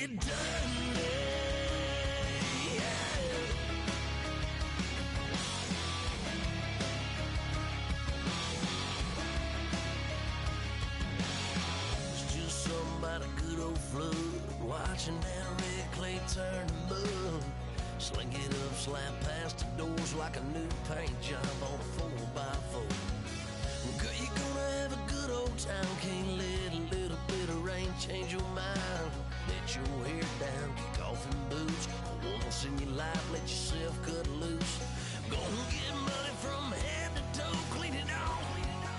get dirty. Yeah. It's just something about a good old flood, watching that red clay turn to mud. Sling it up, slap past the doors like a new paint job on a 4x4. Girl, you're gonna have a good old time. Can't let a little bit of rain change your mind. Let your hair down, kick off in boots. Once in your life, let yourself cut loose. Gonna get money from head to toe, clean it off,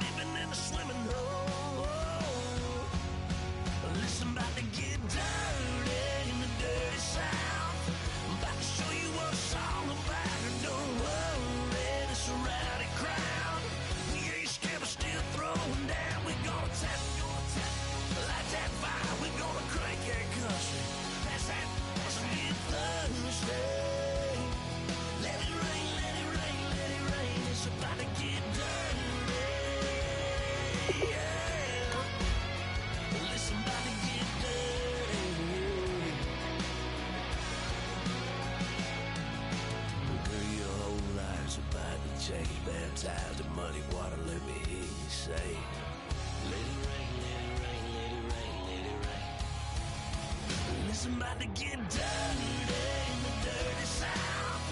living in a swimming hole. Listen, about to get dirty in the dirty South. I'm about to show you what it's all about. Don't worry, this a rowdy crowd. We ain't scared, but still throwing down. We gonna tap, light that fire. We gonna crank that country. That's that, let's get Thursday. Let it rain, let it rain, let it rain. It's about to get dirty. Yeah. Listen, about to get dirty. Girl, your whole life's about to change. Baptized in muddy water, let me hear you say, let it rain, let it rain, let it rain, let it rain. Listen, about to get dirty in the dirty South.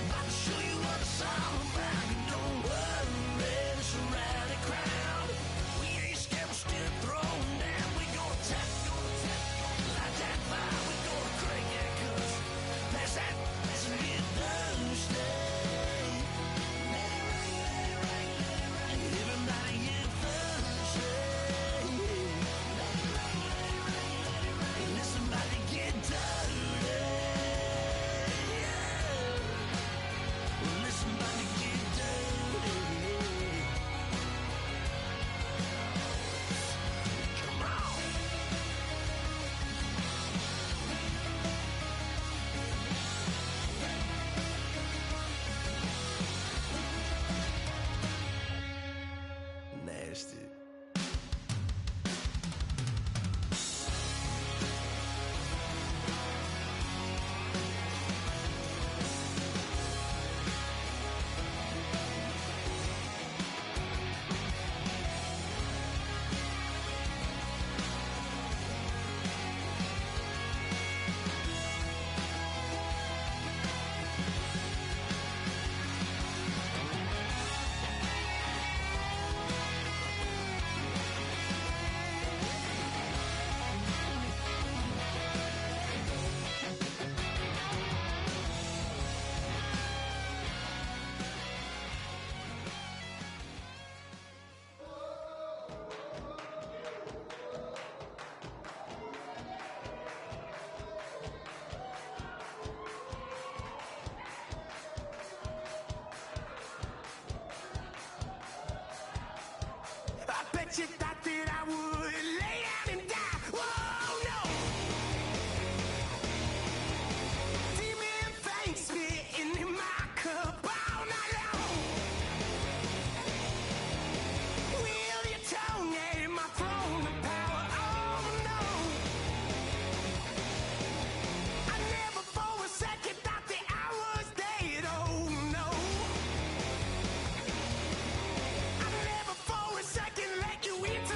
About to show you what it's all about. Don't worry, it's a rowdy crowd. We ain't scared, we're still throwing down. We gonna tap, light that fire. We gonna crank that country. That's that, let's get Thursday. Let it rain, let it rain, let it rain. Everybody get Thursday. Let it rain, let it rain, let it rain. Listen, about to get dirty. Yeah. Listen, about to get dirty. Come on. Nasty. I bet you thought that I would lay down and die. Whoa, no. Demon things spitting in my cup all night long. Wheel your tongue at my throne of power. Oh, no. I never for a second thought that I was dead. Oh, no. I never for a second let you into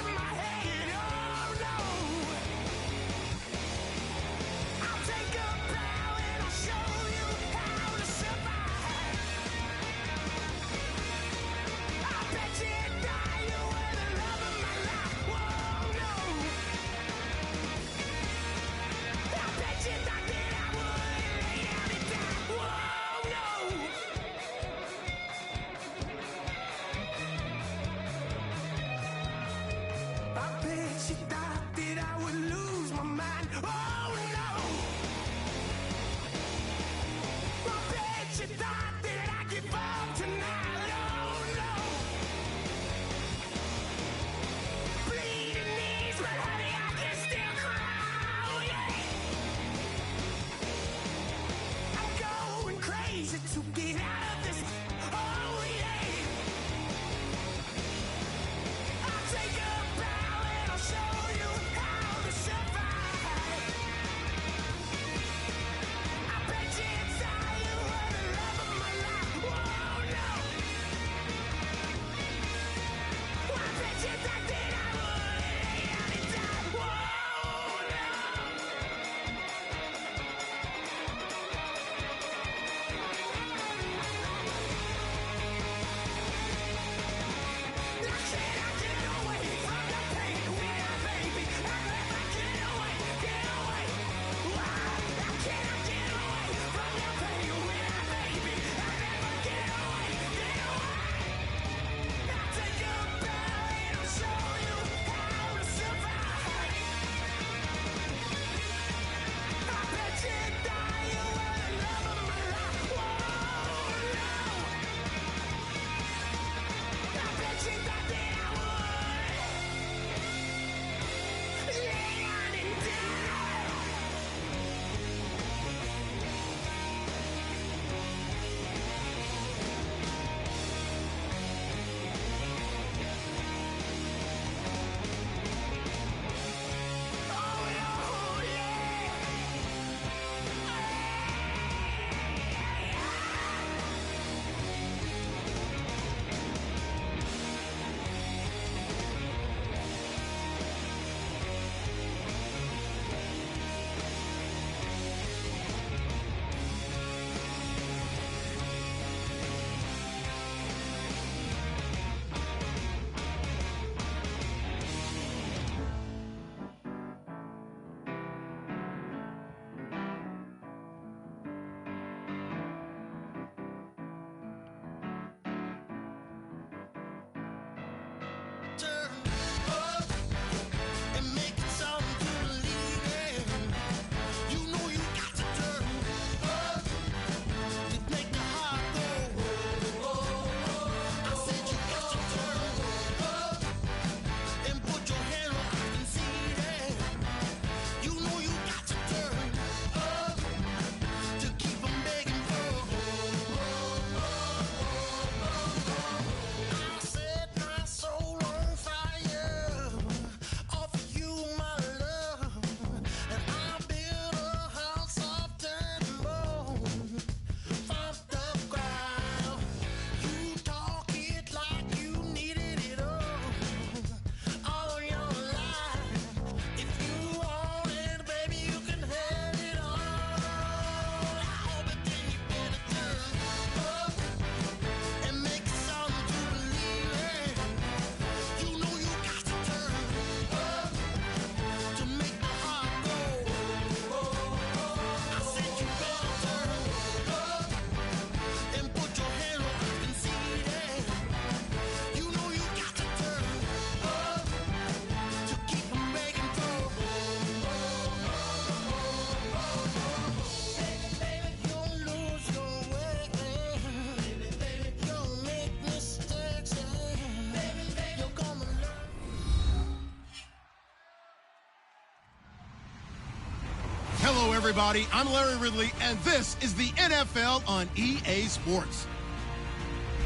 Hello, everybody. I'm Larry Ridley, and this is the NFL on EA Sports.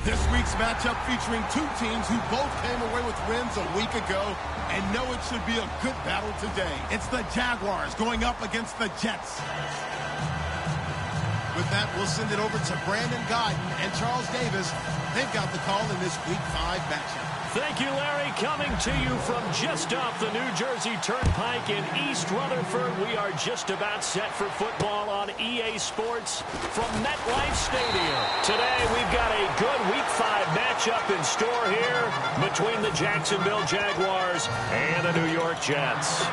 This week's matchup featuring two teams who both came away with wins a week ago and know it should be a good battle today. It's the Jaguars going up against the Jets. With that, we'll send it over to Brandon Guyton and Charles Davis. They've got the call in this Week 5 matchup. Thank you, Larry. Coming to you from just off the New Jersey Turnpike in East Rutherford. We are just about set for football on EA Sports from MetLife Stadium. Today, we've got a good Week 5 matchup in store here between the Jacksonville Jaguars and the New York Jets.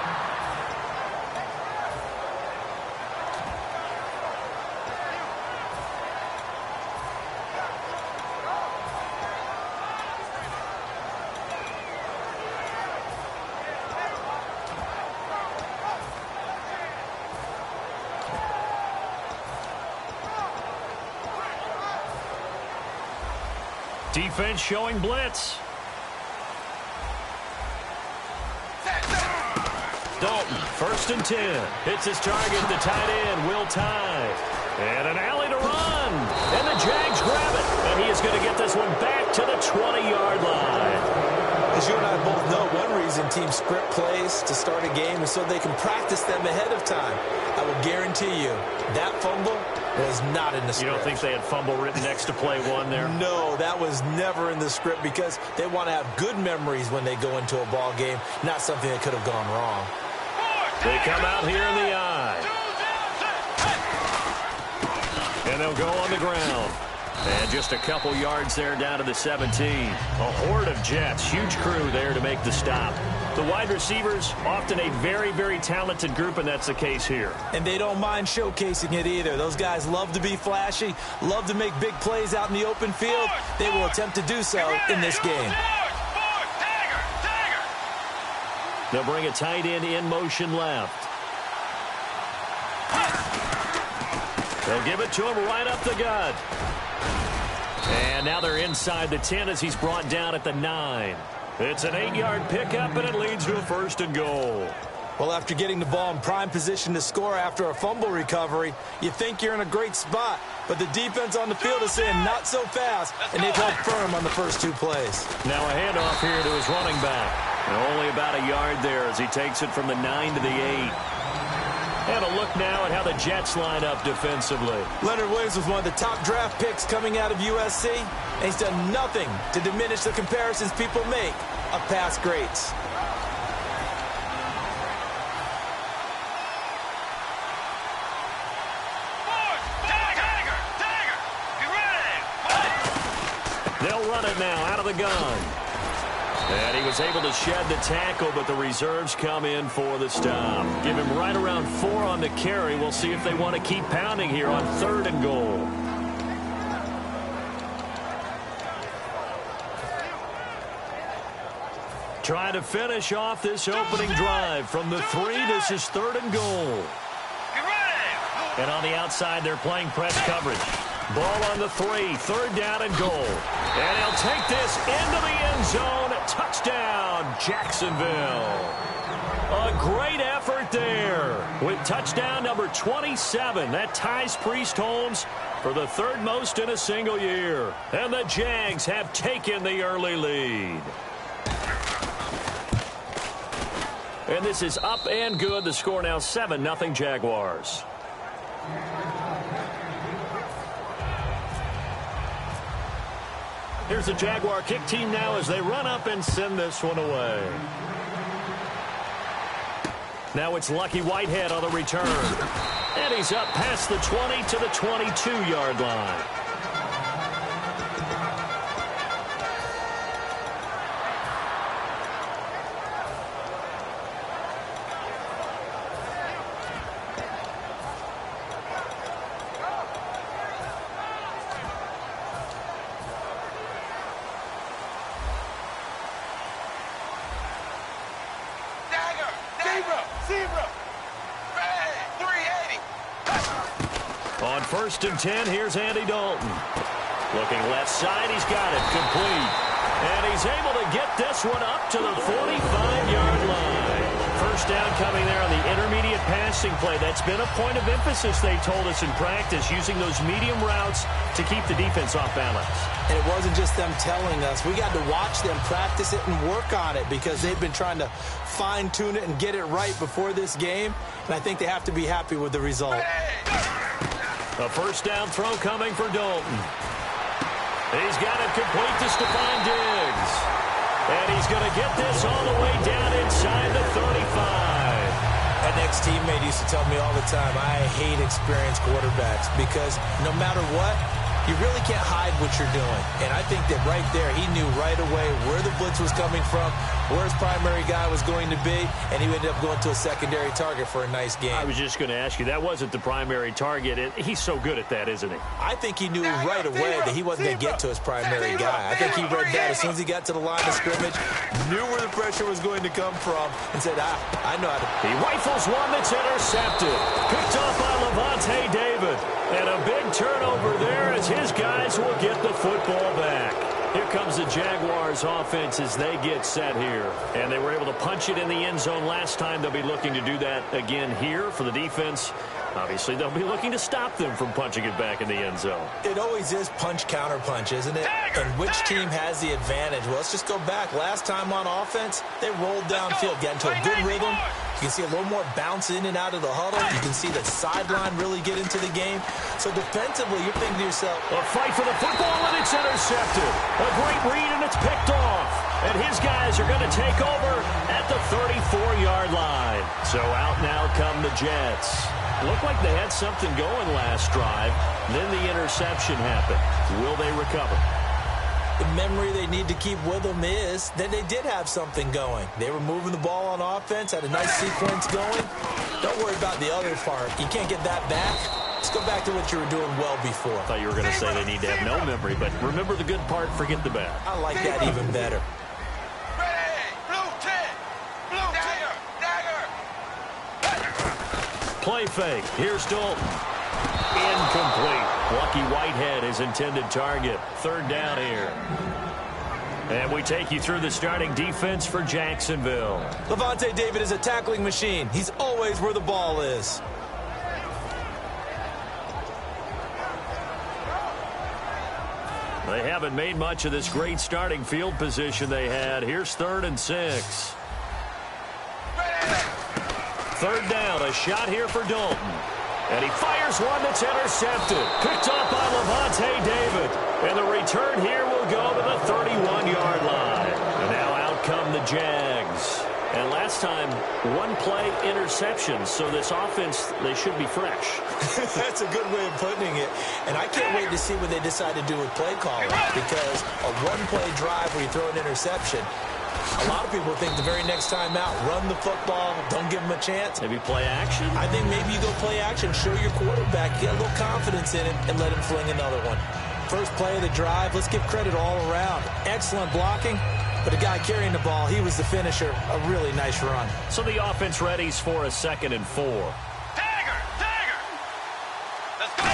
Defense showing blitz. Dalton, 1st and 10. Hits his target, the tight end, Will Tye. And an alley to run. And the Jags grab it. And he is going to get this one back to the 20-yard line. As you and I both know, one reason teams script plays to start a game is so they can practice them ahead of time. I will guarantee you that fumble was not in the script. You don't think they had fumble written next to play one there? No, that was never in the script because they want to have good memories when they go into a ball game, not something that could have gone wrong. They come out here in the eye. And they'll go on the ground. And just a couple yards there down to the 17. A horde of Jets. Huge crew there to make the stop. The wide receivers, often a very, very talented group, and that's the case here. And they don't mind showcasing it either. Those guys love to be flashy, love to make big plays out in the open field. They will attempt to do so in this game. They'll bring a tight end in motion left. They'll give it to him right up the gut. And now they're inside the 10 as he's brought down at the 9. It's an 8-yard pickup, and it leads to a 1st and goal. Well, after getting the ball in prime position to score after a fumble recovery, you think you're in a great spot. But the defense on the field is saying not so fast, and they've held firm on the first 2 plays. Now a handoff here to his running back. And only about a yard there as he takes it from the 9 to the 8. And a look now at how the Jets line up defensively. Leonard Williams was one of the top draft picks coming out of USC, and he's done nothing to diminish the comparisons people make of past greats. They'll run it now out of the gun. And he was able to shed the tackle, but the reserves come in for the stop. Give him right around 4 on the carry. We'll see if they want to keep pounding here on 3rd and goal. Trying to finish off this opening drive from the 3. This is 3rd and goal. And on the outside, they're playing press coverage. Ball on the 3, 3rd down and goal. And he'll take this into the end zone. Touchdown, Jacksonville. A great effort there with touchdown number 27. That ties Priest Holmes for the 3rd most in a single year. And the Jags have taken the early lead. And this is up and good. The score now 7-0 Jaguars. Here's the Jaguar kick team now as they run up and send this one away. Now it's Lucky Whitehead on the return. And he's up past the 20 to the 22-yard line. On 1st and 10, here's Andy Dalton. Looking left side, he's got it complete. And he's able to get this one up to the 45-yard line. first down coming there on the intermediate passing play. That's been a point of emphasis, they told us in practice, using those medium routes to keep the defense off balance. And it wasn't just them telling us. We got to watch them practice it and work on it because they've been trying to fine-tune it and get it right before this game. And I think they have to be happy with the result. A first down throw coming for Dalton. He's got it complete to Stephon Diggs. And he's going to get this all the way down inside the 35. An ex-teammate used to tell me all the time, I hate experienced quarterbacks because no matter what, you really can't hide what you're doing. And I think that right there, he knew right away where the blitz was coming from, where his primary guy was going to be, and he ended up going to a secondary target for a nice game. I was just going to ask you, that wasn't the primary target. He's so good at that, isn't he? I think he knew right away that he wasn't going to get to his primary guy. I think he read that as soon as he got to the line of scrimmage, knew where the pressure was going to come from, and said, I know how to. He rifles one that's intercepted. Picked off by Levante David. And a big turnover there as his guys will get the football back. Here comes the Jaguars offense as they get set here. And they were able to punch it in the end zone last time. They'll be looking to do that again here for the defense. Obviously, they'll be looking to stop them from punching it back in the end zone. It always is punch-counter-punch, isn't it? And which team has the advantage? Well, let's just go back. Last time on offense, they rolled downfield, got into a good rhythm. You can see a little more bounce in and out of the huddle. You can see the sideline really get into the game. So defensively, you're thinking to yourself, a fight for the football, and it's intercepted. A great read, and it's picked off. And his guys are going to take over at the 34-yard line. So out now come the Jets. Looked like they had something going last drive. Then the interception happened. Will they recover? The memory they need to keep with them is that they did have something going. They were moving the ball on offense, had a nice sequence going. Don't worry about the other part. You can't get that back. Let's go back to what you were doing well before. I thought you were going to say they need to have no memory, but remember the good part, forget the bad. I like that even better. Play fake. Here's Dalton. Incomplete. Lucky Whitehead, his intended target. Third down here. And we take you through the starting defense for Jacksonville. Levante David is a tackling machine. He's always where the ball is. They haven't made much of this great starting field position they had. Here's 3rd and 6. Third down, a shot here for Dalton. And he fires one that's intercepted. Picked off by Levante David. And the return here will go to the 31-yard line. And now out come the Jags. And last time, one play interception. So this offense, they should be fresh. That's a good way of putting it. And I can't wait to see what they decide to do with play calling. Because a one-play drive where you throw an interception, a lot of people think the very next time out, run the football, don't give them a chance. Maybe play action? I think maybe you go play action, show your quarterback, get a little confidence in him, and let him fling another one. First play of the drive, let's give credit all around. Excellent blocking, but the guy carrying the ball, he was the finisher. A really nice run. So the offense readies for a 2nd and 4. Dagger! Let's go!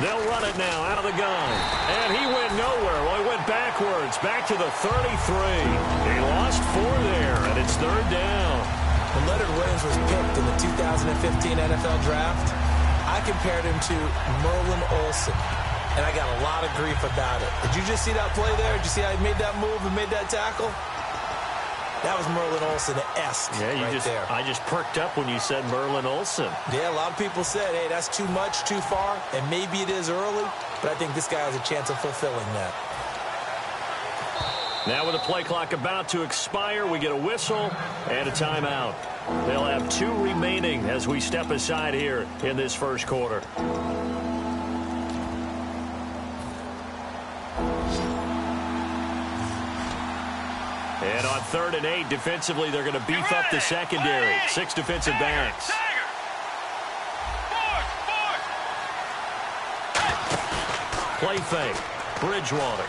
They'll run it now out of the gun. And he went nowhere. Well, he went backwards, back to the 33. He lost 4 there, and it's 3rd down. When Leonard Williams was picked in the 2015 NFL Draft, I compared him to Merlin Olsen, and I got a lot of grief about it. Did you just see that play there? Did you see how he made that move and made that tackle? That was Merlin Olsen-esque there. I just perked up when you said Merlin Olsen. Yeah, a lot of people said, hey, that's too much, too far, and maybe it is early, but I think this guy has a chance of fulfilling that. Now with the play clock about to expire, we get a whistle and a timeout. They'll have 2 remaining as we step aside here in this first quarter. And on 3rd and 8, defensively, they're going to beef up the secondary. 6 defensive backs. Play fake. Bridgewater.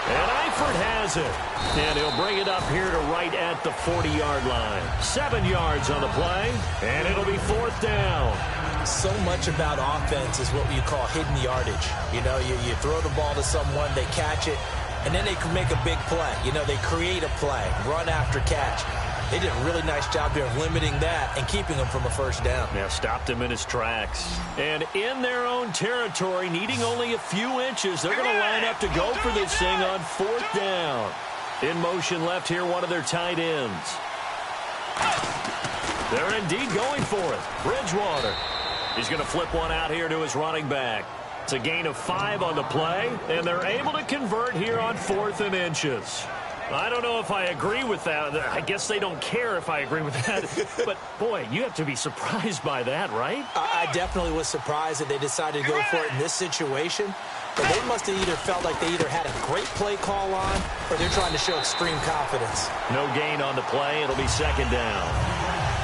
And Eifert has it. And he'll bring it up here to right at the 40-yard line. 7 yards on the play, and it'll be 4th down. So much about offense is what you call hidden yardage. You know, you throw the ball to someone, they catch it, and then they can make a big play. You know, they create a play, run after catch. They did a really nice job there of limiting that and keeping him from a first down. Yeah, stopped him in his tracks. And in their own territory, needing only a few inches, they're going to line up to go for this thing on 4th down. In motion left here, one of their tight ends. They're indeed going for it. Bridgewater. He's going to flip one out here to his running back. It's a gain of 5 on the play, and they're able to convert here on 4th and inches. I don't know if I agree with that. I guess they don't care if I agree with that. But, boy, you have to be surprised by that, right? I definitely was surprised that they decided to go for it in this situation. But they must have either felt like they either had a great play call on or they're trying to show extreme confidence. No gain on the play. It'll be 2nd down.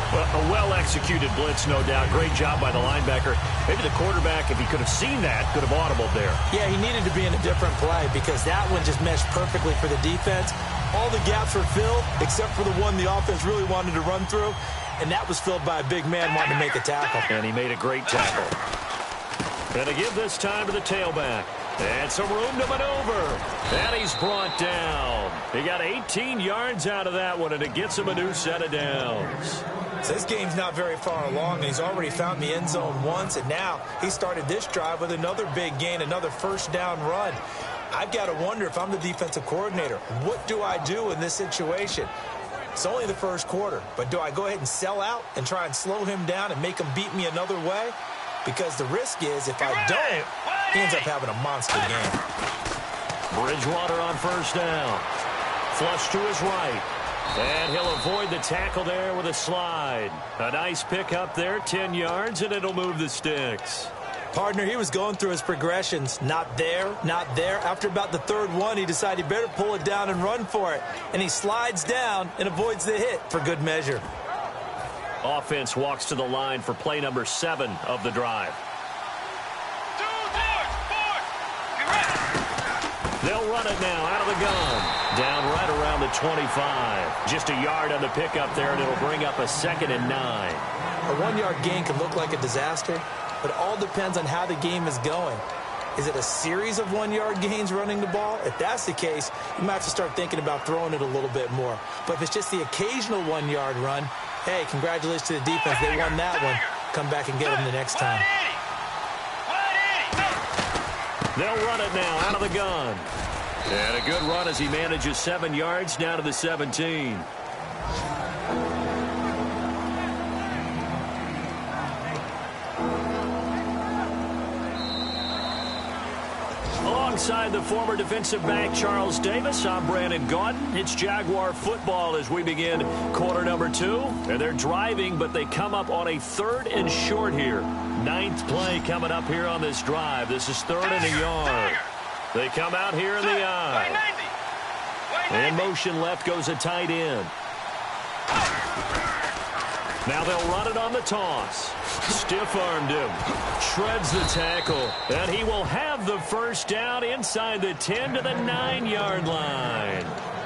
Well, a well-executed blitz, no doubt. Great job by the linebacker. Maybe the quarterback, if he could have seen that, could have audibled there. Yeah, he needed to be in a different play because that one just meshed perfectly for the defense. All the gaps were filled except for the one the offense really wanted to run through, and that was filled by a big man wanting to make a tackle. And he made a great tackle. And to give this time to the tailback. And some room to maneuver. And he's brought down. He got 18 yards out of that one, and it gets him a new set of downs. So this game's not very far along, and he's already found the end zone once, and now he started this drive with another big gain, another first down run. I've got to wonder if I'm the defensive coordinator, what do I do in this situation? It's only the first quarter, but do I go ahead and sell out and try and slow him down and make him beat me another way? Because the risk is if I don't, he ends up having a monster game. Bridgewater on first down. Flush to his right. And he'll avoid the tackle there with a slide. A nice pickup there, 10 yards, and it'll move the sticks. Partner, he was going through his progressions. Not there, not there. After about the 3rd one, he decided he better pull it down and run for it. And he slides down and avoids the hit for good measure. Offense walks to the line for play number 7 of the drive. They'll run it now out of the gun. Down right around the 25. Just a yard on the pickup there, and it'll bring up a 2nd and 9. A 1-yard gain can look like a disaster, but it all depends on how the game is going. Is it a series of 1-yard gains running the ball? If that's the case, you might have to start thinking about throwing it a little bit more. But if it's just the occasional 1-yard run, hey, congratulations to the defense. They won that one. Come back and get them the next time. They'll run it now out of the gun. And a good run as he manages 7 yards down to the 17. Alongside the former defensive back Charles Davis, I'm Brandon Gaudin. It's Jaguar football as we begin quarter number 2. And they're driving, but they come up on a 3rd and short here. 9th play coming up here on this drive. This is 3rd and a yard. They come out here in the eye. In motion left goes a tight end. Now they'll run it on the toss. Stiff-armed him. Shreds the tackle. And he will have the first down inside the 10 to the 9-yard line.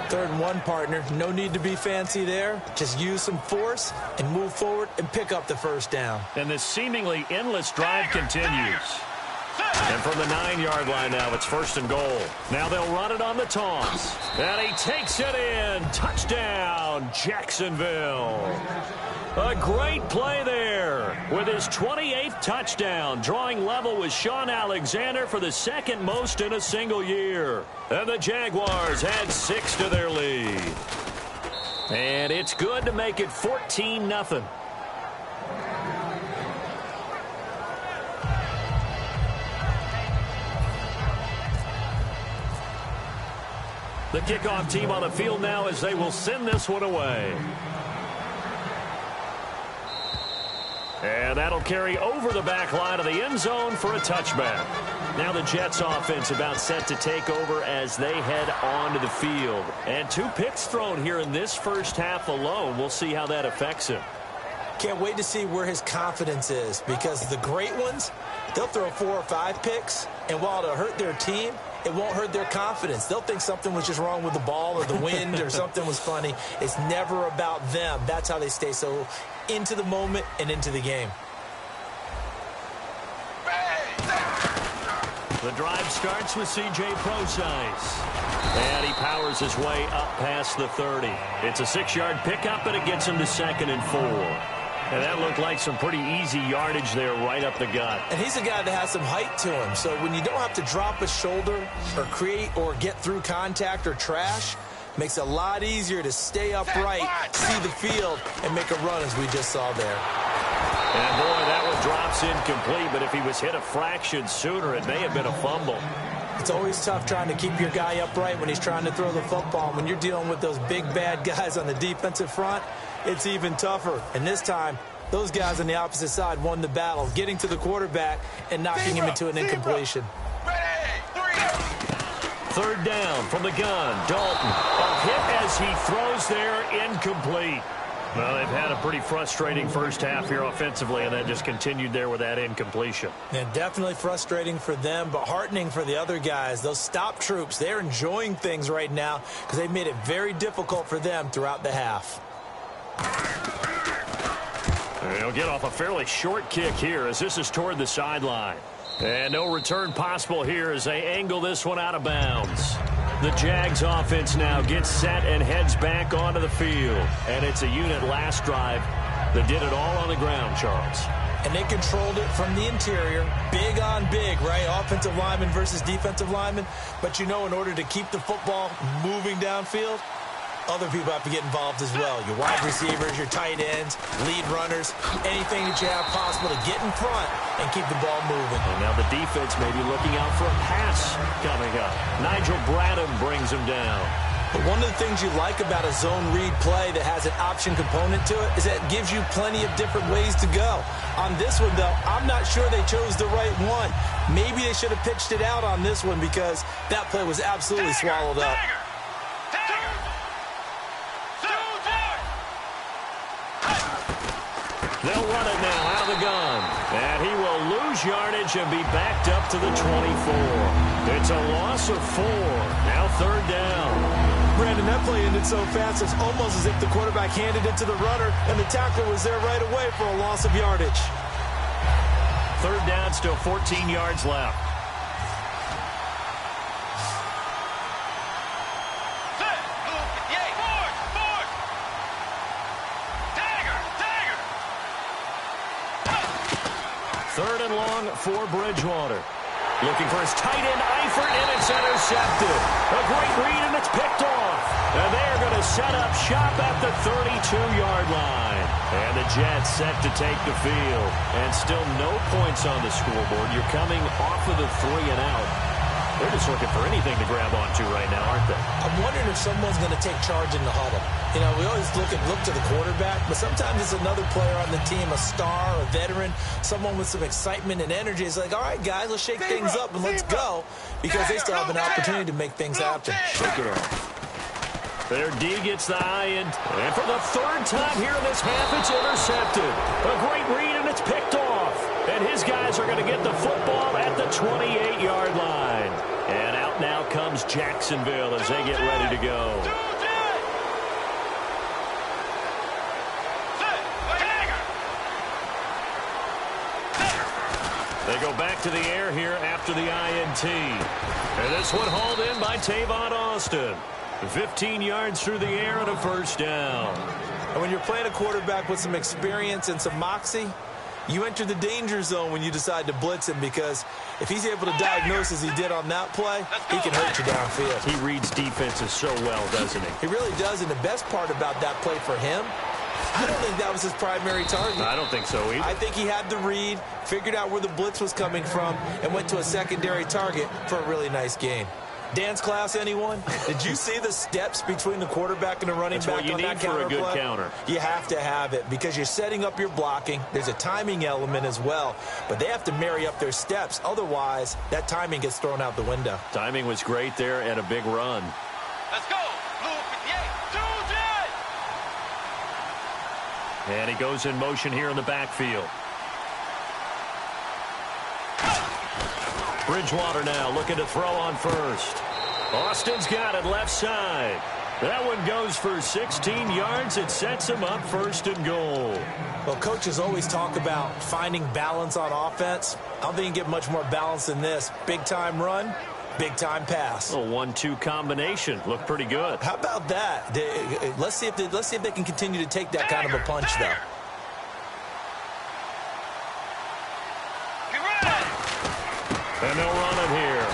3rd and 1, partner. No need to be fancy there. Just use some force and move forward and pick up the first down. And this seemingly endless drive continues. And from the 9-yard line now, it's 1st and goal. Now they'll run it on the toss. And he takes it in. Touchdown, Jacksonville. A great play there with his 28th touchdown, drawing level with Sean Alexander for the 2nd most in a single year. And the Jaguars add 6 to their lead. And it's good to make it 14-0. The kickoff team on the field now as they will send this one away. And that'll carry over the back line of the end zone for a touchback. Now the Jets offense about set to take over as they head onto the field. And 2 picks thrown here in this first half alone. We'll see how that affects him. Can't wait to see where his confidence is, because the great ones, they'll throw 4 or 5 picks, and while it'll hurt their team, it won't hurt their confidence. They'll think something was just wrong with the ball or the wind or something was funny. It's never about them. That's how they stay so into the moment and into the game. The drive starts with C.J. Procise. And he powers his way up past the 30. It's a 6-yard pickup, and it gets him to 2nd and 4. And that looked like some pretty easy yardage there right up the gut. And he's a guy that has some height to him. So when you don't have to drop a shoulder or create or get through contact or trash, makes it a lot easier to stay upright, see the field, and make a run as we just saw there. And, boy, that one drops incomplete, but if he was hit a fraction sooner, it may have been a fumble. It's always tough trying to keep your guy upright when he's trying to throw the football. When you're dealing with those big, bad guys on the defensive front, it's even tougher. And this time, those guys on the opposite side won the battle, getting to the quarterback and knocking him into an incompletion. Third down from the gun. Dalton. A hit as he throws there, incomplete. Well, they've had a pretty frustrating first half here offensively, and that just continued there with that incompletion. And definitely frustrating for them, but heartening for the other guys. Those stop troops, they're enjoying things right now because they've made it very difficult for them throughout the half. They'll get off a fairly short kick here as this is toward the sideline. And no return possible here as they angle this one out of bounds. The Jags offense now gets set and heads back onto the field. And it's a unit last drive that did it all on the ground, Charles. And they controlled it from the interior. Big on big, right? Offensive lineman versus defensive lineman. But you know, in order to keep the football moving downfield, other people have to get involved as well. Your wide receivers, your tight ends, lead runners, anything that you have possible to get in front and keep the ball moving. And now the defense may be looking out for a pass coming up. Nigel Bradham brings him down. But one of the things you like about a zone read play that has an option component to it is that it gives you plenty of different ways to go. On this one, though, I'm not sure they chose the right one. Maybe they should have pitched it out on this one because that play was absolutely swallowed up. They'll run it now out of the gun. And he will lose yardage and be backed up to the 24. It's a loss of 4. Now third down. Brandon, that play ended so fast, it's almost as if the quarterback handed it to the runner, and the tackler was there right away for a loss of yardage. Third down, still 14 yards left. Third and long for Bridgewater. Looking for his tight end, Eifert, and it's intercepted. A great read, and it's picked off. And they're going to set up shop at the 32-yard line. And the Jets set to take the field. And still no points on the scoreboard. You're coming off of the 3 and out. They're just looking for anything to grab onto right now, aren't they? I'm wondering if someone's going to take charge in the huddle. You know, we always look to the quarterback, but sometimes it's another player on the team, a star, a veteran, someone with some excitement and energy. It's like, all right, guys, let's shake things up and let's go, because they still have an opportunity to make things happen. Shake it off. Their D gets the high end, and for the third time here in this half, it's intercepted. A great read, and it's picked off. And his guys are going to get the football at the 28-yard line. And out now comes Jacksonville as they get ready to go. They go back to the air here after the INT. And this one hauled in by Tavon Austin. 15 yards through the air and a first down. And when you're playing a quarterback with some experience and some moxie, you enter the danger zone when you decide to blitz him, because if he's able to diagnose as he did on that play, he can hurt you downfield. He reads defenses so well, doesn't he? He really does, and the best part about that play for him, I don't think that was his primary target. I don't think so either. I think he had the read, figured out where the blitz was coming from, and went to a secondary target for a really nice gain. Dance class, anyone? Did you see the steps between the quarterback and the running back on that counter play? That's what you need for a good counter. You have to have it because you're setting up your blocking. There's a timing element as well, but they have to marry up their steps. Otherwise, that timing gets thrown out the window. Timing was great there and a big run. Let's go. And he goes in motion here in the backfield. Bridgewater now looking to throw on first. Austin's got it left side. That one goes for 16 yards. It sets him up 1st and goal. Well, coaches always talk about finding balance on offense. I don't think you can get much more balance than this. Big-time run, big-time pass. A 1-2 combination. Looked pretty good. How about that? Let's see if they can continue to take that kind of a punch, though. And they'll run it here.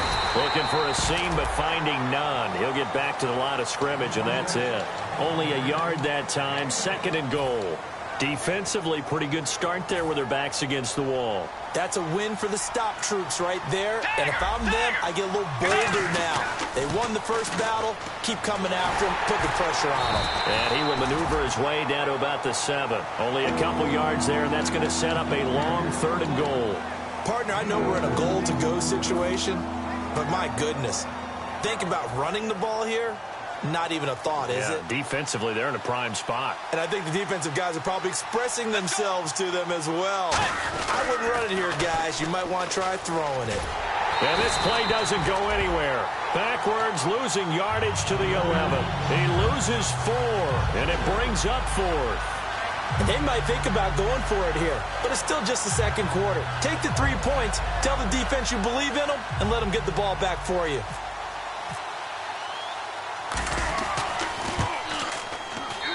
Looking for a seam, but finding none. He'll get back to the line of scrimmage, and that's it. Only a yard that time, 2nd and goal. Defensively, pretty good start there with their backs against the wall. That's a win for the stop troops right there. And if I'm them, I get a little bolder now. They won the first battle. Keep coming after them. Put the pressure on them. And he will maneuver his way down to about the 7. Only a couple yards there, and that's going to set up a long 3rd and goal. Partner, I know we're in a goal-to-go situation, but my goodness, think about running the ball here. Not even a thought, is it? Defensively, they're in a prime spot. And I think the defensive guys are probably expressing themselves to them as well. I wouldn't run it here, guys. You might want to try throwing it. And this play doesn't go anywhere. Backwards, losing yardage to the 11. He loses 4, and it brings up 4th. They might think about going for it here, but it's still just the 2nd quarter. Take the 3 points, tell the defense you believe in them, and let them get the ball back for you.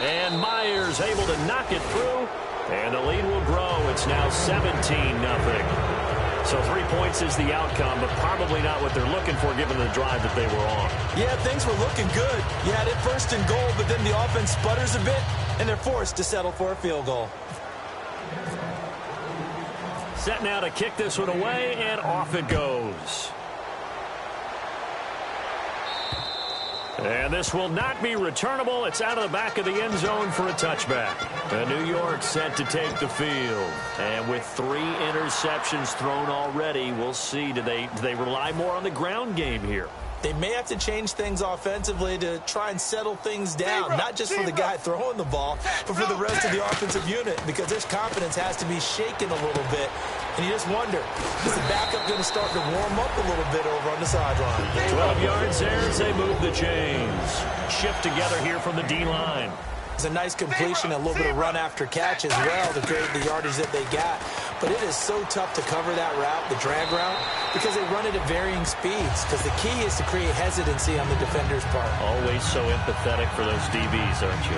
And Myers able to knock it through, and the lead will grow. It's now 17-0. So 3 points is the outcome, but probably not what they're looking for given the drive that they were on. Yeah, things were looking good. You had it 1st and goal, but then the offense sputters a bit, and they're forced to settle for a field goal. Set now to kick this one away, and off it goes. And this will not be returnable. It's out of the back of the end zone for a touchback. And New York set to take the field. And with 3 interceptions thrown already, we'll see. Do they rely more on the ground game here? They may have to change things offensively to try and settle things down, not just for the guy throwing the ball, but for the rest of the offensive unit, because his confidence has to be shaken a little bit. And you just wonder, is the backup going to start to warm up a little bit over on the sideline? 12 yards there as they move the chains. Shift together here from the D-line. It's a nice completion, a little bit of run after catch as well to create the yardage that they got. But it is so tough to cover that route, the drag route, because they run it at varying speeds. Because the key is to create hesitancy on the defender's part. Always so empathetic for those DBs, aren't you?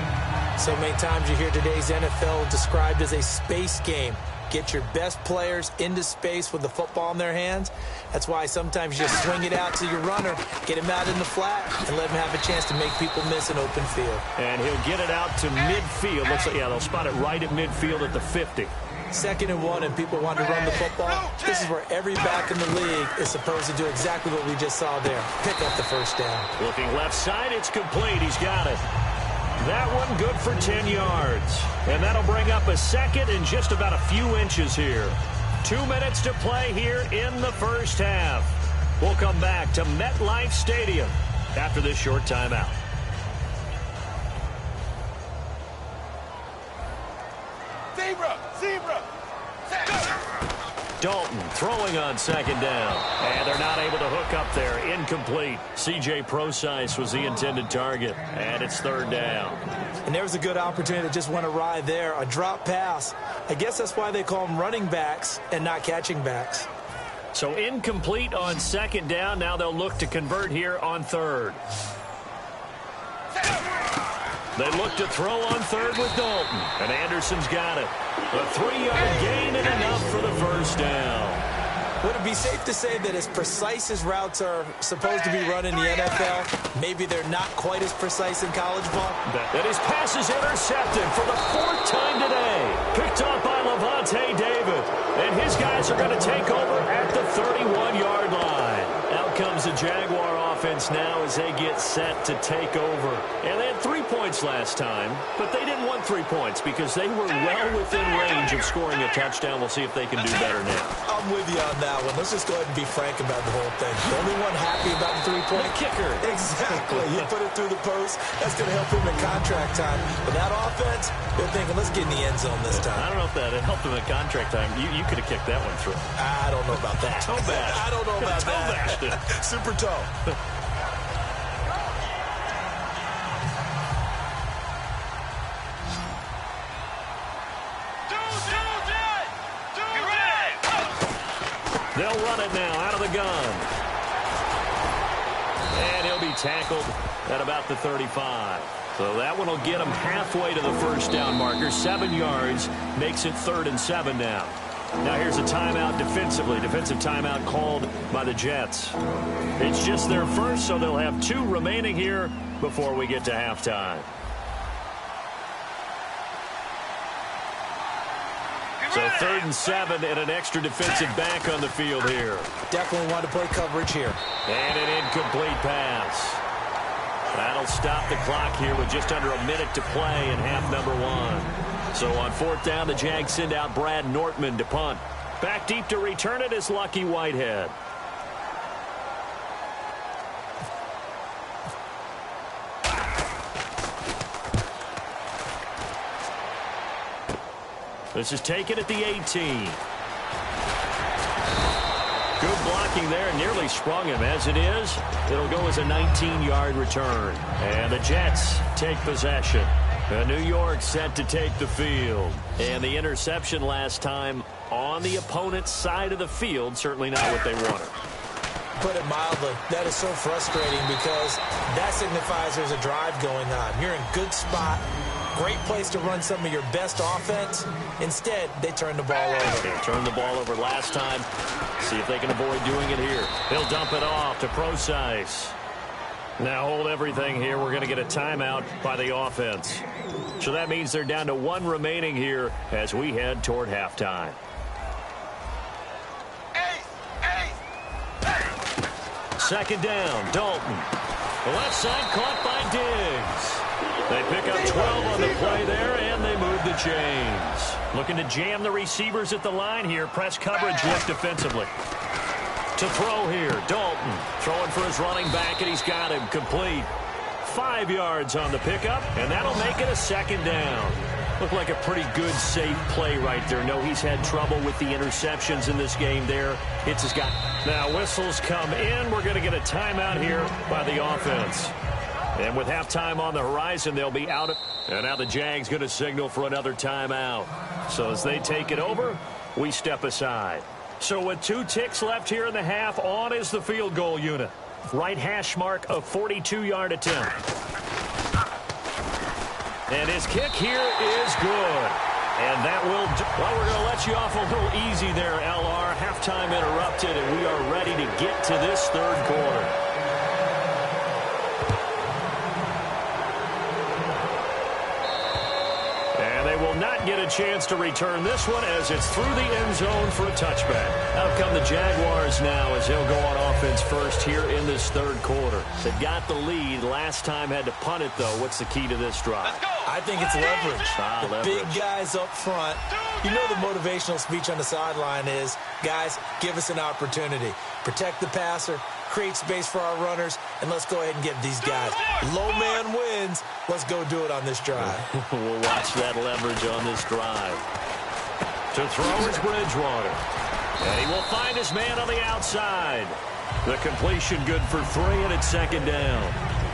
So many times you hear today's NFL described as a space game. Get your best players into space with the football in their hands. That's why sometimes you just swing it out to your runner, get him out in the flat, and let him have a chance to make people miss an open field. And he'll get it out to midfield. Looks like, yeah, they'll spot it right at midfield at the 50. 2nd and 1, and people want to run the football. This is where every back in the league is supposed to do exactly what we just saw there. Pick up the 1st down. Looking left side, it's complete. He's got it. That one good for 10 yards. And that'll bring up a 2nd and just about a few inches here. 2 minutes to play here in the 1st half. We'll come back to MetLife Stadium after this short timeout. Zebra! Dalton throwing on 2nd down. And they're not able to hook up there. Incomplete. C.J. Prosise was the intended target. And it's 3rd down. And there was a good opportunity that just went awry there. A drop pass. I guess that's why they call them running backs and not catching backs. So incomplete on 2nd down. Now they'll look to convert here on 3rd. They look to throw on 3rd with Dalton. And Anderson's got it. A 3-yard gain and enough for the 1st down. Would it be safe to say that as precise as routes are supposed to be run in the NFL, maybe they're not quite as precise in college ball? That his pass is intercepted for the 4th time today. Picked up by Levante David. And his guys are going to take over at the 31-yard line. Out comes the Jaguar offense now as they get set to take over. And they had 3 points last time, but they didn't want 3 points because they were well within range of scoring a touchdown. We'll see if they can do better now. I'm with you on that one. Let's just go ahead and be frank about the whole thing. The only one happy about the 3-point kicker. Exactly. You put it through the post. That's going to help him in contract time. But that offense, they're thinking, let's get in the end zone this time. I don't know if that helped him in contract time. You could have kicked that one through. I don't know about that. Toe bash. I don't know about that. Toe bashed it. Super toe. They'll run it now out of the gun. And he'll be tackled at about the 35. So that one will get him halfway to the first down marker. 7 yards makes it 3rd and 7 now. Now here's a timeout defensively. Defensive timeout called by the Jets. It's just their first, so they'll have 2 remaining here before we get to halftime. So 3rd and 7 and an extra defensive back on the field here. Definitely want to play coverage here. And an incomplete pass. That'll stop the clock here with just under a minute to play in half number 1. So on 4th down, the Jags send out Brad Nortman to punt. Back deep to return it is Lucky Whitehead. This is taken at the 18. Good blocking there, nearly sprung him. As it is, it'll go as a 19-yard return. And the Jets take possession. New York set to take the field. And the interception last time on the opponent's side of the field, certainly not what they wanted. Put it mildly, that is so frustrating because that signifies there's a drive going on. You're in good spot. Great place to run some of your best offense. Instead, they turn the ball over. They turned the ball over last time. See if they can avoid doing it here. He'll dump it off to Procise. Now hold everything here. We're going to get a timeout by the offense. So that means they're down to 1 remaining here as we head toward halftime. Second down, Dalton. The left side caught by Diggs. They pick up 12 on the play there, and they move the chains. Looking to jam the receivers at the line here. Press coverage look defensively. To throw here, Dalton. Throwing for his running back, and he's got him complete. 5 yards on the pickup, and that'll make it a 2nd down. Looked like a pretty good, safe play right there. No, he's had trouble with the interceptions in this game there. Hits his guy. Now whistles come in. We're going to get a timeout here by the offense. And with halftime on the horizon, they'll be out. And now the Jags going to signal for another timeout. So as they take it over, we step aside. So with 2 ticks left here in the half, on is the field goal unit. Right hash mark, a 42-yard attempt. And his kick here is good. And that will, well, we're going to let you off a little easy there, LR. Halftime interrupted, and we are ready to get to this 3rd quarter. Will not get a chance to return this one as it's through the end zone for a touchback. Out come the Jaguars now as they'll go on offense first here in this 3rd quarter. They got the lead. Last time had to punt it, though. What's the key to this drive? I think it's leverage. The big guys up front. You know the motivational speech on the sideline is, guys, give us an opportunity. Protect the passer, create space for our runners, and let's go ahead and get these guys. Low man wins. Let's go do it on this drive. We'll watch that leverage on this drive. To throw is Bridgewater. And he will find his man on the outside. The completion good for 3, and it's 2nd down.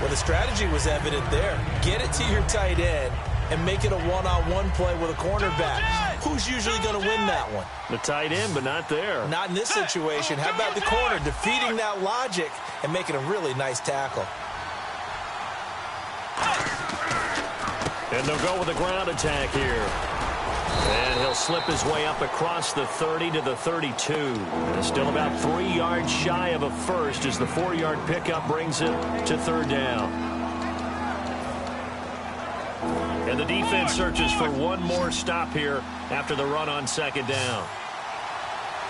Well, the strategy was evident there. Get it to your tight end and make it a one-on-one play with a cornerback. Who's usually going to win that one? The tight end, but not there. Not in this situation. How about the corner defeating that logic and making a really nice tackle? And they'll go with a ground attack here. And he'll slip his way up across the 30 to the 32. Still about 3 yards shy of a first as the 4-yard pickup brings it to 3rd down. And the defense searches for one more stop here after the run on 2nd down.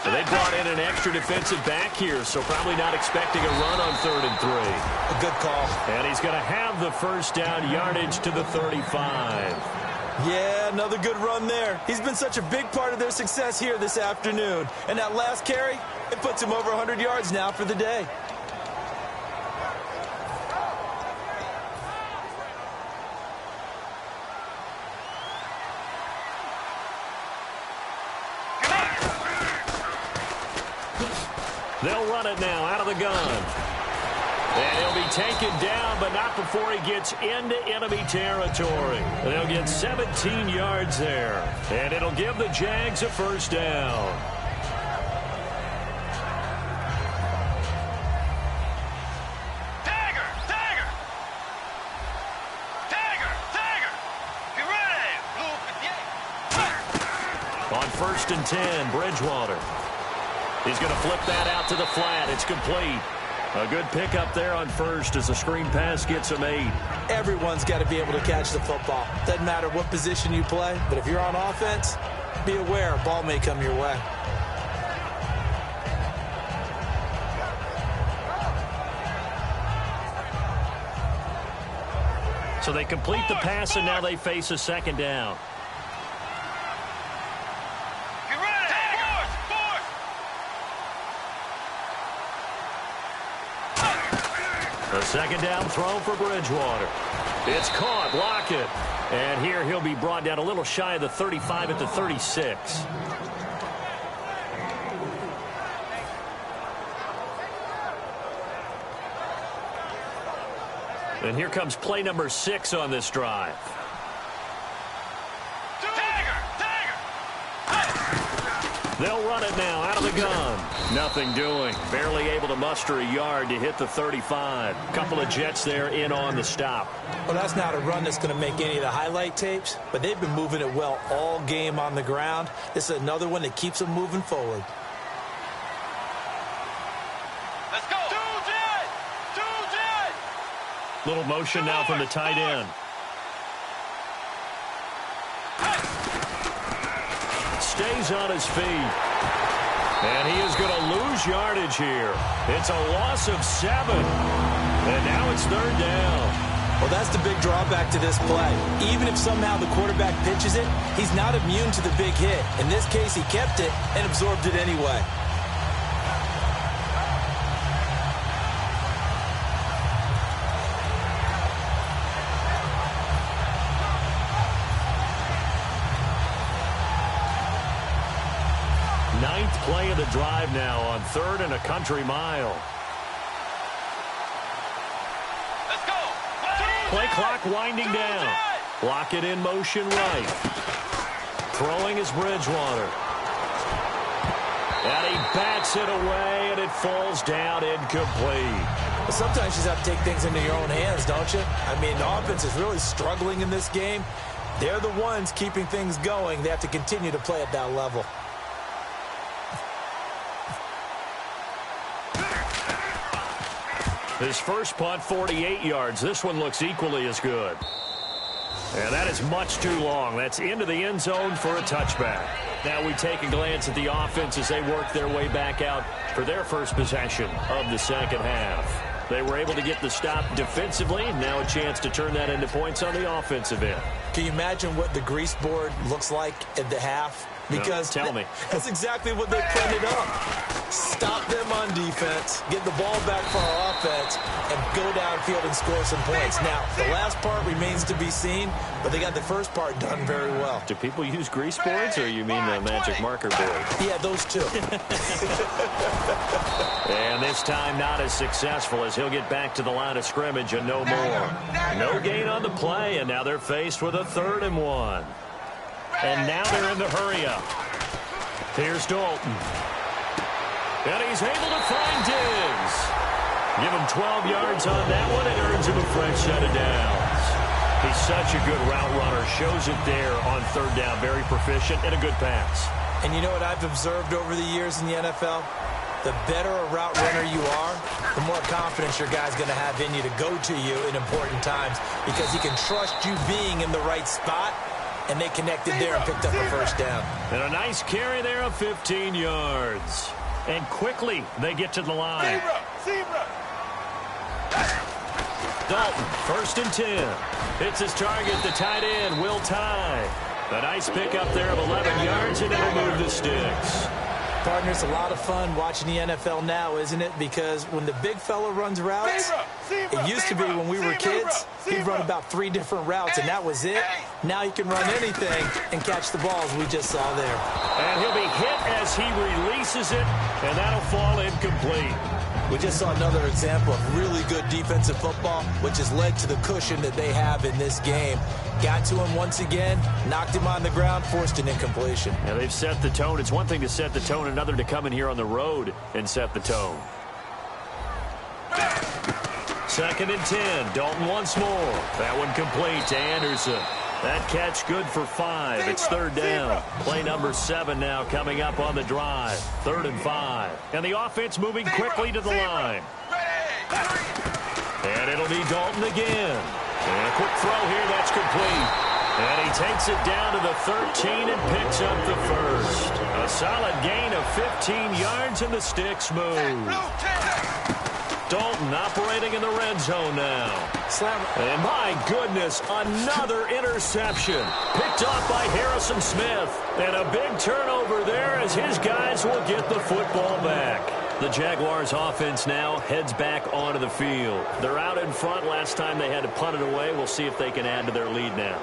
So they brought in an extra defensive back here, so probably not expecting a run on 3rd and 3. A good call. And he's going to have the first down yardage to the 35. Yeah, another good run there. He's been such a big part of their success here this afternoon. And that last carry, it puts him over 100 yards now for the day. They'll run it now out of the gun. And he'll be taken down, but not before he gets into enemy territory. They'll get 17 yards there. And it'll give the Jags a first down. 1st and 10, Bridgewater. He's going to flip that out to the flat. It's complete. A good pickup there on first as the screen pass gets him 8. Everyone's got to be able to catch the football. Doesn't matter what position you play, but if you're on offense, be aware a ball may come your way. So they complete the pass, and now they face a 2nd down. A 2nd down throw for Bridgewater. It's caught. Lock it. And here he'll be brought down a little shy of the 35 at the 36. And here comes play number 6 on this drive. They'll run it now out of the gun. Nothing doing. Barely able to muster a yard to hit the 35. Couple of Jets there in on the stop. Well, that's not a run that's going to make any of the highlight tapes, but they've been moving it well all game on the ground. This is another one that keeps them moving forward. Let's go. Two Jet. Little motion now from the tight end. Stays on his feet. And he is going to lose yardage here. It's a loss of 7. And now it's 3rd down. Well, that's the big drawback to this play. Even if somehow the quarterback pitches it, he's not immune to the big hit. In this case, he kept it and absorbed it anyway. Ninth play of the drive now on 3rd and a country mile. Let's go. Play clock winding down. Lock it in motion right. Throwing is Bridgewater. And he bats it away, and it falls down incomplete. But sometimes you just have to take things into your own hands, don't you? I mean, the offense is really struggling in this game. They're the ones keeping things going. They have to continue to play at that level. His first punt, 48 yards. This one looks equally as good. And that is much too long. That's into the end zone for a touchback. Now we take a glance at the offense as they work their way back out for their first possession of the 2nd half. They were able to get the stop defensively. Now a chance to turn that into points on the offensive end. Can you imagine what the grease board looks like at the half? Because no, tell me. That's exactly what they printed up. Stop them on defense, get the ball back for our offense, and go downfield and score some points. Now, the last part remains to be seen, but they got the first part done very well. Do people use grease boards, or you mean the magic marker board? Yeah, those two. And this time not as successful as he'll get back to the line of scrimmage and no more. No gain on the play, and now they're faced with a 3rd and 1. And now they're in the hurry-up. Here's Dalton. And he's able to find Diggs. Give him 12 yards on that one. It earns him a fresh set of downs. He's such a good route runner. Shows it there on 3rd down. Very proficient and a good pass. And you know what I've observed over the years in the NFL? The better a route runner you are, the more confidence your guy's going to have in you to go to you in important times because he can trust you being in the right spot. And they connected there and picked up a first down. And a nice carry there of 15 yards. And quickly they get to the line. Zebra. Dalton, 1st and 10. It's his target, the tight end, Will Tye. A nice pickup there of 11 yards, and it'll move the sticks. Partner, it's a lot of fun watching the NFL now, isn't it? Because when the big fella runs routes, it used to be when we were kids, he'd run about 3 different routes, and that was it. Now he can run anything and catch the balls we just saw there. And he'll be hit as he releases it, and that'll fall incomplete. We just saw another example of really good defensive football, which has led to the cushion that they have in this game. Got to him once again, knocked him on the ground, forced an incompletion. Yeah, they've set the tone. It's one thing to set the tone, another to come in here on the road and set the tone. 2nd and 10. Dalton once more. That one complete to Anderson. That catch good for 5. It's third down. Play number 7 now coming up on the drive. 3rd and 5. And the offense moving quickly to the line. And it'll be Dalton again. And a quick throw here. That's complete. And he takes it down to the 13 and picks up the first. A solid gain of 15 yards and the sticks move. Dalton operating in the red zone now. And my goodness, another interception. Picked off by Harrison Smith. And a big turnover there as his guys will get the football back. The Jaguars offense now heads back onto the field. They're out in front. Last time they had to punt it away. We'll see if they can add to their lead now.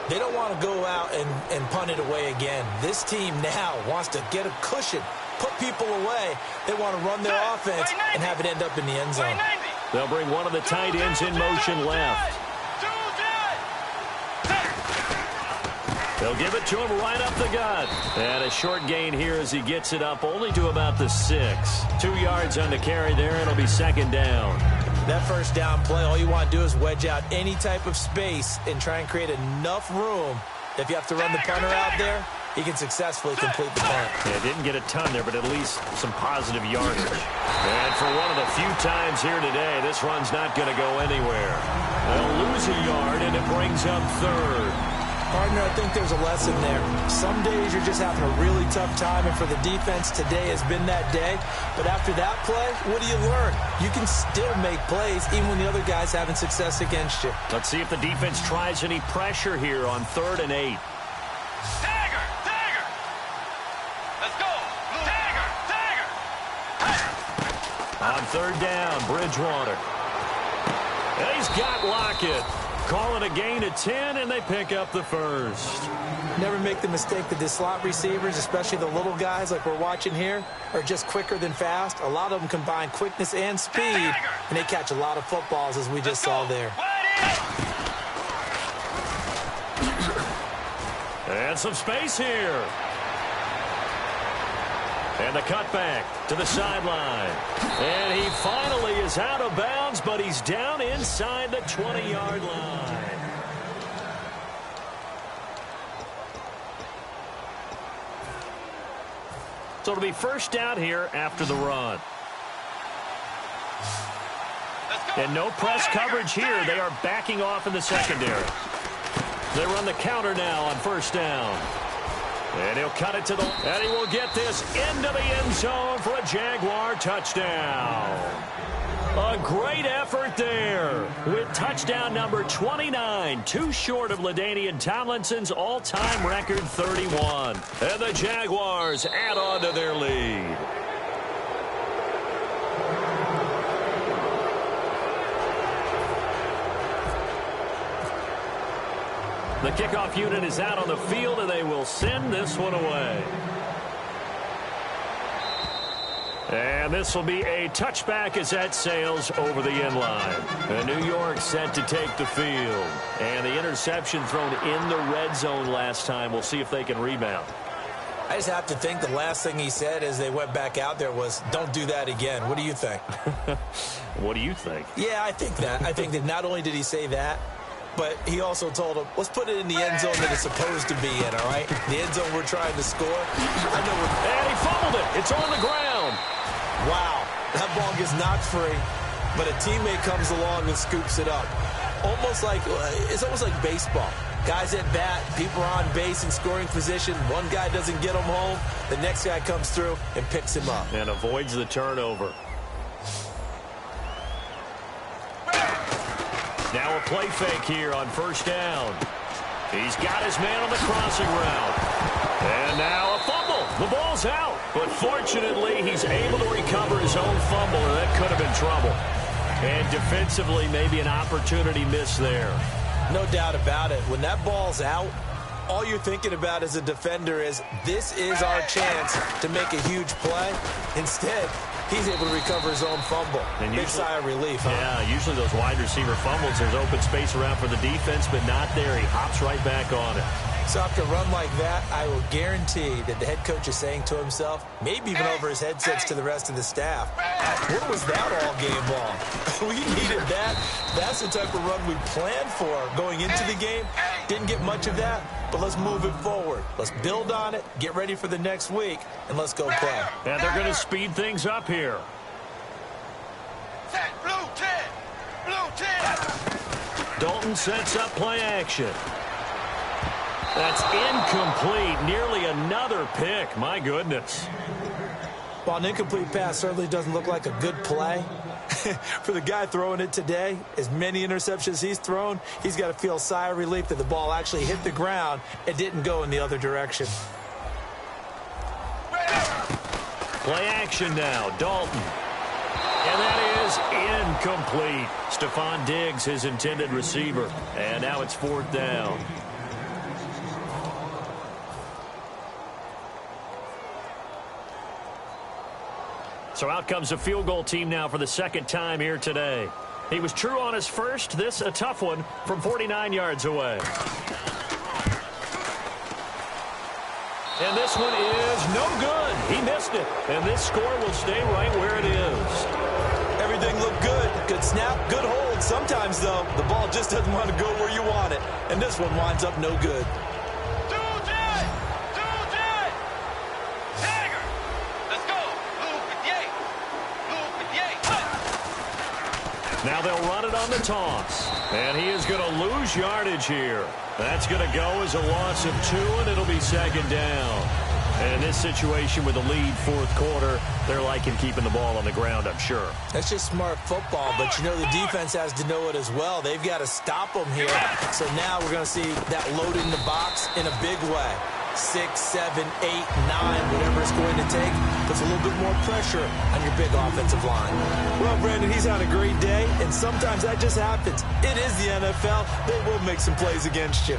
They don't want to go out and punt it away again. This team now wants to get a cushion, put people away. They want to run their offense and have it end up in the end zone. They'll bring one of the tight ends in motion left. They'll give it to him right up the gut. And a short gain here as he gets it up only to about the 6. 2 yards on the carry there. It'll be 2nd down. That first down play, all you want to do is wedge out any type of space and try and create enough room. If you have to run the punter out there, he can successfully complete the punt. Yeah, didn't get a ton there, but at least some positive yardage. And for one of the few times here today, this run's not going to go anywhere. They'll lose a yard, and it brings up 3rd. Partner, I think there's a lesson there. Some days you're just having a really tough time, and for the defense, today has been that day. But after that play, what do you learn? You can still make plays even when the other guy's having success against you. Let's see if the defense tries any pressure here on 3rd and 8. Dagger! Dagger! Let's go! Dagger! Dagger! On 3rd down, Bridgewater. And he's got Lockett. Call it a gain of 10, and they pick up the first. Never make the mistake that the slot receivers, especially the little guys like we're watching here, are just quicker than fast. A lot of them combine quickness and speed, and they catch a lot of footballs, as we just saw there. And some space here. And the cutback to the sideline. And he finally is out of bounds, but he's down inside the 20-yard line. So it'll be first down here after the run. And no press coverage here. They are backing off in the secondary. They run the counter now on 1st down. And he'll cut it to the... And he will get this into the end zone for a Jaguar touchdown. A great effort there with touchdown number 29. Too short of LaDainian Tomlinson's all-time record 31. And the Jaguars add on to their lead. The kickoff unit is out on the field, and they will send this one away. And this will be a touchback as that sails over the end line. And New York set to take the field. And the interception thrown in the red zone last time. We'll see if they can rebound. I just have to think the last thing he said as they went back out there was, don't do that again. What do you think? What do you think? Yeah, I think that. I think that not only did he say that, but he also told him, let's put it in the end zone that it's supposed to be in, all right? The end zone we're trying to score. I know and he fumbled it. It's on the ground. Wow. That ball gets knocked free, but a teammate comes along and scoops it up. It's almost like baseball. Guys at bat, people are on base in scoring position. One guy doesn't get him home. The next guy comes through and picks him up. And avoids the turnover. Now a play fake here on 1st down. He's got his man on the crossing route. And now a fumble. The ball's out. But fortunately, he's able to recover his own fumble, and that could have been trouble. And defensively, maybe an opportunity missed there. No doubt about it. When that ball's out, all you're thinking about as a defender is, this is our chance to make a huge play. Instead, he's able to recover his own fumble. And big sigh of relief, huh? Yeah, usually those wide receiver fumbles, there's open space around for the defense, but not there. He hops right back on it. So after a run like that, I will guarantee that the head coach is saying to himself, maybe even over his headsets to the rest of the staff, what was that all game long? We needed that. That's the type of run we planned for going into the game. Didn't get much of that, but let's move it forward. Let's build on it, get ready for the next week, and let's go play. And they're going to speed things up here. Set, blue 10. Blue 10. Dalton sets up play action. That's incomplete. Nearly another pick. My goodness. While an incomplete pass certainly doesn't look like a good play, for the guy throwing it today, as many interceptions he's thrown, he's got to feel a sigh of relief that the ball actually hit the ground and didn't go in the other direction. Play action now. Dalton. And that is incomplete. Stephon Diggs, his intended receiver. And now it's 4th down. So out comes the field goal team now for the second time here today. He was true on his first. This a tough one from 49 yards away. And this one is no good. He missed it. And this score will stay right where it is. Everything looked good. Good snap, good hold. Sometimes, though, the ball just doesn't want to go where you want it. And this one winds up no good. Now they'll run it on the toss. And he is going to lose yardage here. That's going to go as a loss of 2, and it'll be 2nd down. And in this situation with the lead 4th quarter, they're liking keeping the ball on the ground, I'm sure. That's just smart football, but you know the defense has to know it as well. They've got to stop them here. So now we're going to see that load in the box in a big way. 6, 7, 8, 9, whatever it's going to take, puts a little bit more pressure on your big offensive line. Well, Brandon, he's had a great day, and sometimes that just happens. It is the NFL. They will make some plays against you.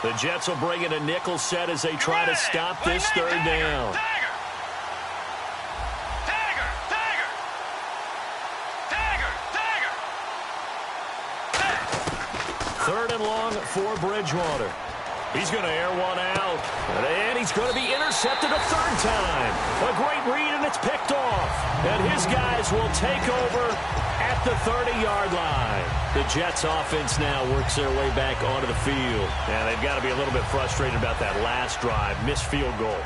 The Jets will bring in a nickel set as they try to stop this 3rd down. Third and long for Bridgewater. He's going to air one out. And he's going to be intercepted a 3rd time. A great read, and it's picked off. And his guys will take over at the 30-yard line. The Jets offense now works their way back onto the field. And they've got to be a little bit frustrated about that last drive. Missed field goal.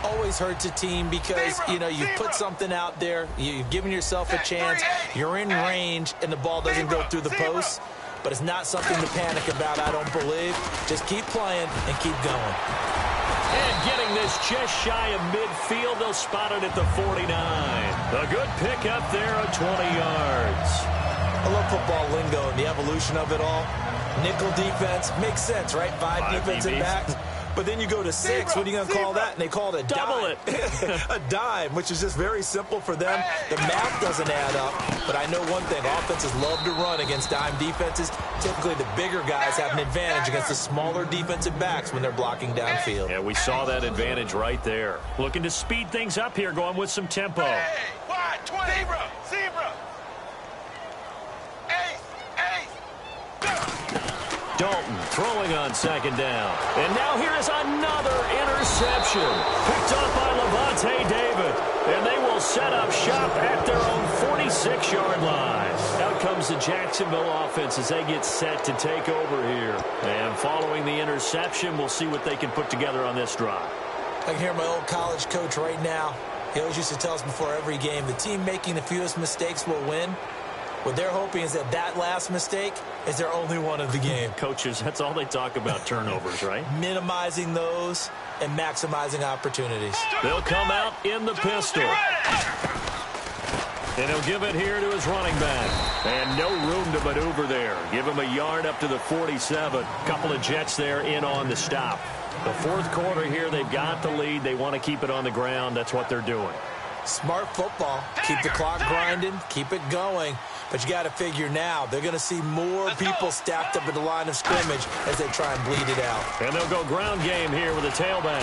Always hurts a team because, you know, you put something out there. You've given yourself a chance. You're in range, and the ball doesn't go through the post. But it's not something to panic about, I don't believe. Just keep playing and keep going. And getting this just shy of midfield, they'll spot it at the 49. A good pick up there at 20 yards. I love football lingo and the evolution of it all. Nickel defense makes sense, right? 5 defensive backs. But then you go to 6. What are you going to call that? And they call it a dime. Double it. A dime, which is just very simple for them. The math doesn't add up. But I know one thing. Offenses love to run against dime defenses. Typically, the bigger guys have an advantage against the smaller defensive backs when they're blocking downfield. Yeah, we saw that advantage right there. Looking to speed things up here, going with some tempo. Hey, wide, 20. Zebra. Dalton throwing on 2nd down. And now here is another interception. Picked up by Levante David. And they will set up shop at their own 46-yard line. Out comes the Jacksonville offense as they get set to take over here. And following the interception, we'll see what they can put together on this drive. I can hear my old college coach right now. He always used to tell us before every game, the team making the fewest mistakes will win. What they're hoping is that that last mistake is their only one of the game. Coaches, that's all they talk about, turnovers, right? Minimizing those and maximizing opportunities. They'll come out in the pistol. And he'll give it here to his running back. And no room to maneuver there. Give him a yard up to the 47. Couple of Jets there in on the stop. The 4th quarter here, they've got the lead. They want to keep it on the ground. That's what they're doing. Smart football. Keep the clock grinding. Keep it going. But you got to figure now, they're going to see more people stacked up at the line of scrimmage as they try and bleed it out. And they'll go ground game here with a tailback.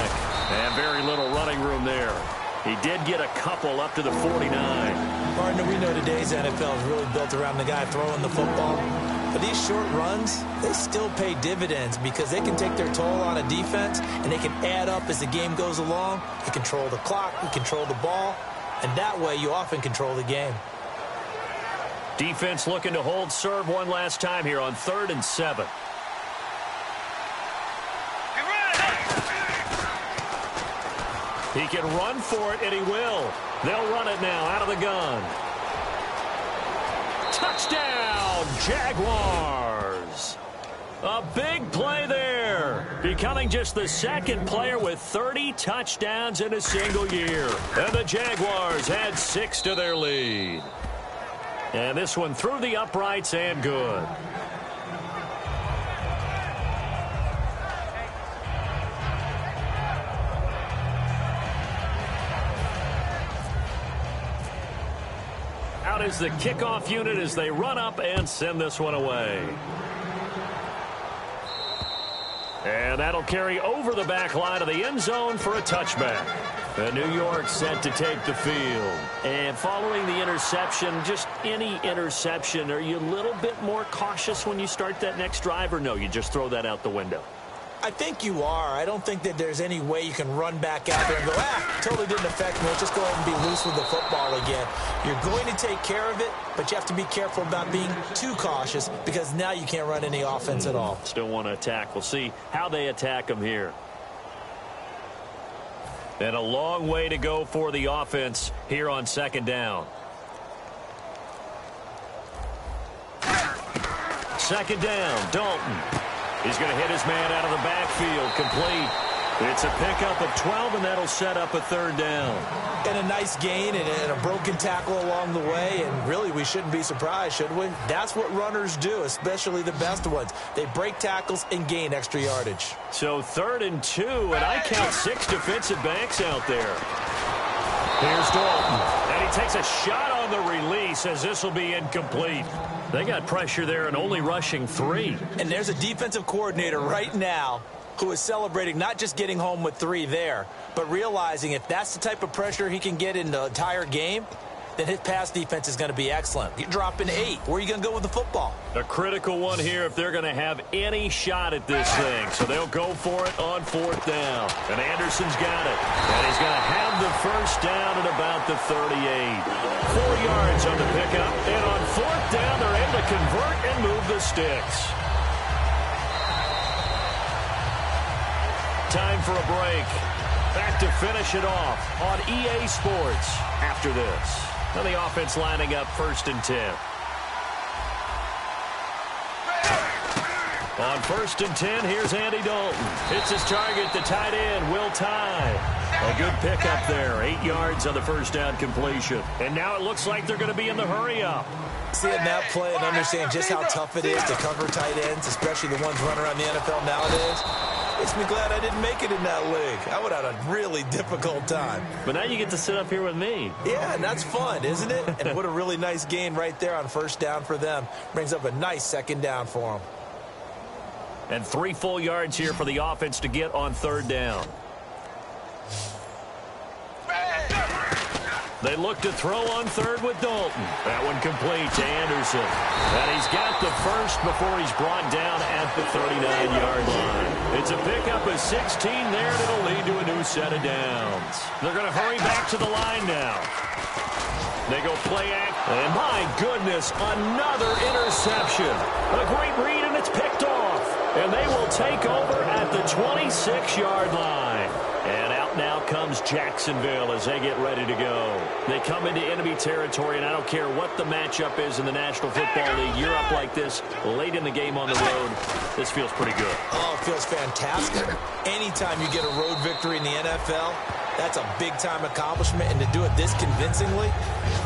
And very little running room there. He did get a couple up to the 49. Partner, we know today's NFL is really built around the guy throwing the football. But these short runs, they still pay dividends because they can take their toll on a defense and they can add up as the game goes along. You control the clock, you control the ball, and that way you often control the game. Defense looking to hold serve one last time here on 3rd and 7. He can run for it, and he will. They'll run it now out of the gun. Touchdown, Jaguars. A big play there, becoming just the second player with 30 touchdowns in a single year. And the Jaguars had 6 to their lead. And this one through the uprights and good. Out is the kickoff unit as they run up and send this one away. And that'll carry over the back line of the end zone for a touchback. And New York set to take the field. And following the interception, just any interception, are you a little bit more cautious when you start that next drive, or no, you just throw that out the window? I think you are. I don't think that there's any way you can run back out there and go, totally didn't affect me. Let's just go ahead and be loose with the football again. You're going to take care of it, but you have to be careful about being too cautious because now you can't run any offense at all. Still want to attack. We'll see how they attack them here. And a long way to go for the offense here on 2nd down. 2nd down, Dalton. He's going to hit his man out of the backfield, complete. It's a pickup of 12, and that'll set up a 3rd down. And a nice gain and a broken tackle along the way, and really we shouldn't be surprised, should we? That's what runners do, especially the best ones. They break tackles and gain extra yardage. So 3rd and 2, and I count 6 defensive backs out there. Here's Dalton, and he takes a shot on the release as this will be incomplete. They got pressure there and only rushing 3. And there's a defensive coordinator right now who is celebrating not just getting home with 3 there, but realizing if that's the type of pressure he can get in the entire game, then his pass defense is going to be excellent. You're dropping 8. Where are you going to go with the football? A critical one here if they're going to have any shot at this thing. So they'll go for it on 4th down. And Anderson's got it. And he's going to have the 1st down at about the 38. 4 yards on the pickup. And on 4th down, they're able to convert and move the sticks. Time for a break. Back to finish it off on EA Sports after this. Now the offense lining up 1st and 10. On 1st and 10, here's Andy Dalton. Hits his target, the tight end, Will Tye. A good pickup there, 8 yards on the 1st down completion. And now it looks like they're going to be in the hurry-up. Seeing that play and understand just how tough it is to cover tight ends, especially the ones running around the NFL nowadays, makes me glad I didn't make it in that league. I would have had a really difficult time. But now you get to sit up here with me. Yeah, and that's fun, isn't it? And what a really nice gain right there on 1st down for them. Brings up a nice 2nd down for them. And 3 full yards here for the offense to get on 3rd down. They look to throw on 3rd with Dalton. That one complete to Anderson. And he's got the 1st before he's brought down at the 39-yard line. It's a pickup of 16 there, and it'll lead to a new set of downs. They're going to hurry back to the line now. They go play act. And my goodness, another interception. A great read, and it's picked off. And they will take over at the 26-yard line. And out now comes Jacksonville as they get ready to go. They come into enemy territory, and I don't care what the matchup is in the National Football League. You're up like this late in the game on the road. This feels pretty good. Oh, it feels fantastic. Anytime you get a road victory in the NFL, that's a big-time accomplishment. And to do it this convincingly,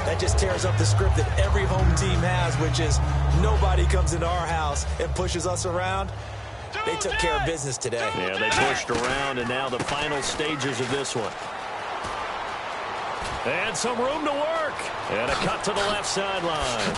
that just tears up the script that every home team has, which is nobody comes into our house and pushes us around. They took care of business today. Yeah, they pushed around, and now the final stages of this one. And some room to work. And a cut to the left sideline.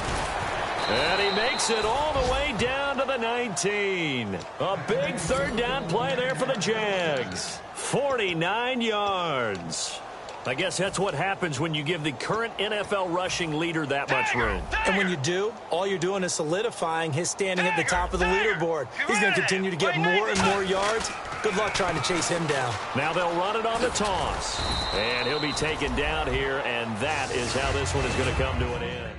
And he makes it all the way down to the 19. A big 3rd down play there for the Jags. 49 yards. I guess that's what happens when you give the current NFL rushing leader that much room. And when you do, all you're doing is solidifying his standing at the top of the leaderboard. He's going to continue to get more and more yards. Good luck trying to chase him down. Now they'll run it on the toss. And he'll be taken down here, and that is how this one is going to come to an end.